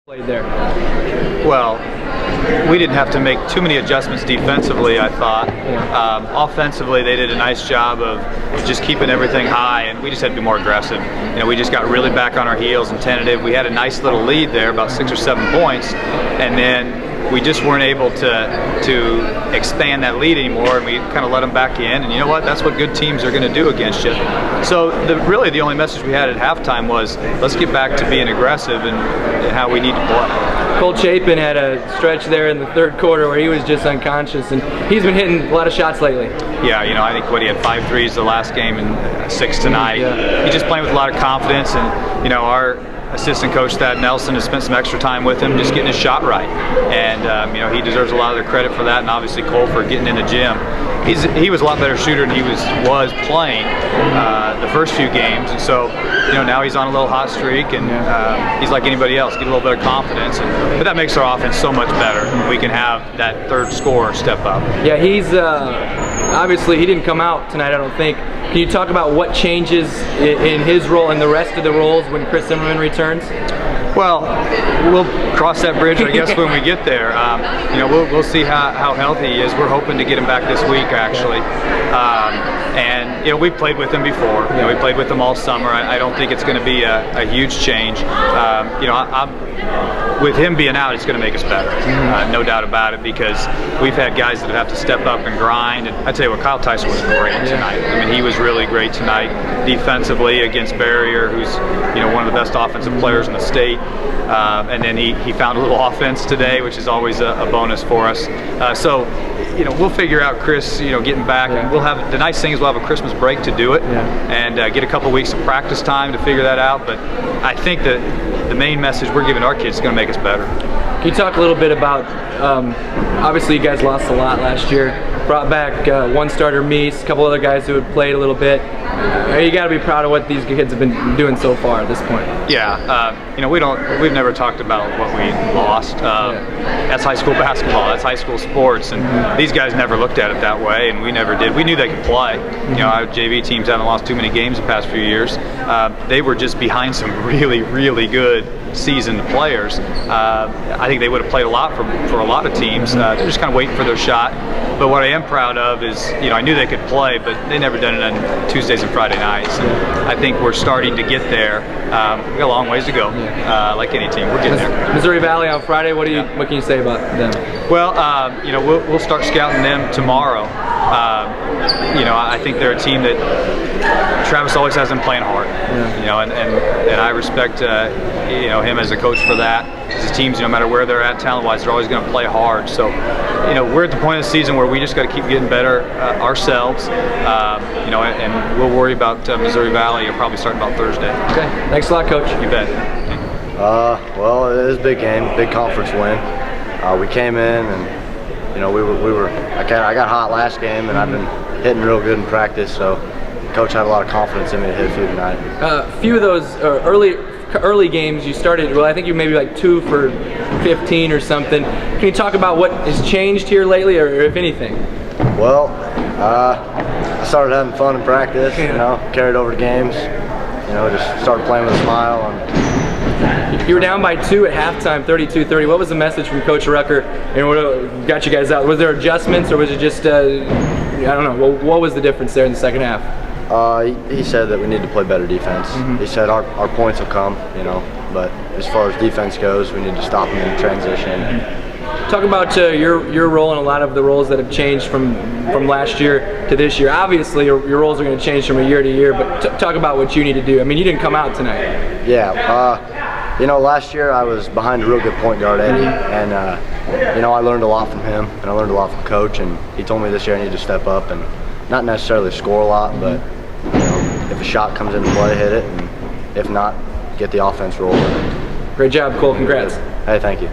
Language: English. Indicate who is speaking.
Speaker 1: played there?
Speaker 2: Well, we didn't have to make too many adjustments defensively, I thought. Offensively, they did a nice job of just keeping everything high, and we just had to be more aggressive. You know, we just got really back on our heels and tentative. We had a nice little lead there, about 6 or 7 points, and then we just weren't able to expand that lead anymore, and we kind of let them back in. And you know what? That's what good teams are going to do against you. So really the only message we had at halftime was, let's get back to being aggressive and how we need to play.
Speaker 1: Cole Chapin had a stretch there in the third quarter where he was just unconscious, and he's been hitting a lot of shots lately. Yeah,
Speaker 2: you know, I think he had 5 threes the last game and 6 tonight. Yeah. He's just playing with a lot of confidence, and you know, our assistant coach Thad Nelson has spent some extra time with him just getting his shot right, and you know, he deserves a lot of the credit for that, and obviously Cole for getting in the gym. He was a lot better shooter than he was playing the first few games, and so you know, now he's on a little hot streak, and he's like anybody else, get a little bit of confidence, but that makes our offense so much better. We can have that third scorer step up.
Speaker 1: Yeah, he's obviously he didn't come out tonight, I don't think. Can you talk about what changes in his role and the rest of the roles when Chris Zimmerman returns?
Speaker 2: Well, we'll cross that bridge, I guess, when we get there. You know, we'll see how healthy he is. We're hoping to get him back this week, actually. And you know, we've played with him before. You know, we played with him all summer. I don't think it's going to be a huge change. You know, with him being out, it's going to make us better, no doubt about it, because we've had guys that have to step up and grind. And I tell you what, Kyle Ticer was great tonight. I mean, he was really great tonight defensively against Barrier, who's one of the best offensive players in the state. And then he found a little offense today, which is always a bonus for us. So, you know, we'll figure out Chris, getting back, and we'll have, the nice thing is we'll have a Christmas break to do it, and get a couple weeks of practice time to figure that out. But I think that the main message we're giving our kids is going to make us better.
Speaker 1: Can you talk a little bit about, obviously you guys lost a lot last year, brought back one starter Meis, a couple other guys who had played a little bit. You got to be proud of what these kids have been doing so far at this point.
Speaker 2: Yeah, we've never talked about what we lost. That's high school basketball, that's high school sports, and these guys never looked at it that way, and we never did. We knew they could play. Our JV teams haven't lost too many games the past few years. They were just behind some really, really good seasoned players. I think they would have played a lot for a lot of teams. They're just kind of waiting for their shot. But what I am proud of is, I knew they could play, but they never done it on Tuesdays and Friday nights. And I think we're starting to get there. We got a long ways to go. Like any team, we're getting there.
Speaker 1: Missouri Valley on Friday. What can you say about them?
Speaker 2: Well, we'll start scouting them tomorrow. I think they're a team that Travis always has them playing hard. And I respect him as a coach for that. His teams, no matter where they're at talent-wise, they're always going to play hard. So, we're at the point of the season where we just got to keep getting better ourselves. And we'll worry about Missouri Valley. You'll probably start about Thursday.
Speaker 1: Okay. Thanks a lot, Coach.
Speaker 2: You bet.
Speaker 3: Well, it is a big game, big conference win. We came in and I got hot last game, and I've been hitting real good in practice. So, Coach had a lot of confidence in me to hit a few tonight.
Speaker 1: A few of those early games you started, well, I think you maybe like 2 for 15 or something. Can you talk about what has changed here lately, or if anything?
Speaker 3: Well, I started having fun in practice, carried over to games, just started playing with a smile. And
Speaker 1: you were down by 2 at halftime, 32-30. What was the message from Coach Rucker, and what got you guys out? Was there adjustments, or was it just, I don't know, what was the difference there in the second half?
Speaker 3: He said that we need to play better defense. He said our points will come, but as far as defense goes, we need to stop them in transition.
Speaker 1: Talk about your role and a lot of the roles that have changed from last year to this year. Obviously, your roles are going to change from a year to year, but talk about what you need to do. I mean, you didn't come out tonight.
Speaker 3: Yeah, last year I was behind a real good point guard, Eddie, and I learned a lot from him, and I learned a lot from Coach, and he told me this year I need to step up and not necessarily score a lot, but if a shot comes into play, hit it, and if not, get the offense rolling.
Speaker 1: Great job, Cole. Congrats.
Speaker 3: Hey, thank you.